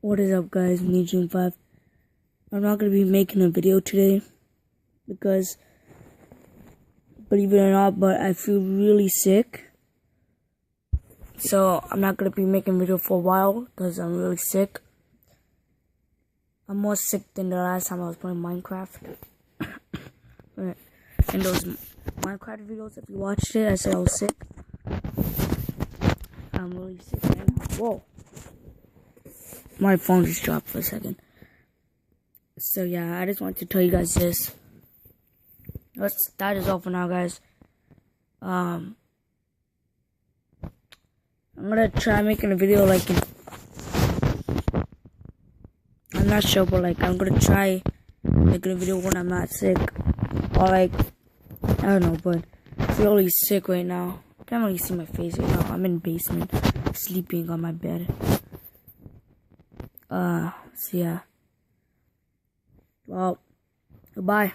What is up, guys? Me, June 5. I'm not going to be making a video today because, believe it or not, but I feel really sick. So I'm not going to be making a video for a while because I'm really sick. I'm more sick than the last time I was playing Minecraft. And those Minecraft videos, if you watched it, I said I was sick. I'm really sick right now. Whoa. My phone just dropped for a second. So yeah, I just wanted to tell you guys this. That is all for now, guys. I'm gonna try making a video like I'm not sure, but like I'm gonna try making a video when I'm not sick. Or like I don't know, but I'm really sick right now. Can't really see my face right now. I'm in the basement, sleeping on my bed. So yeah. Well, goodbye.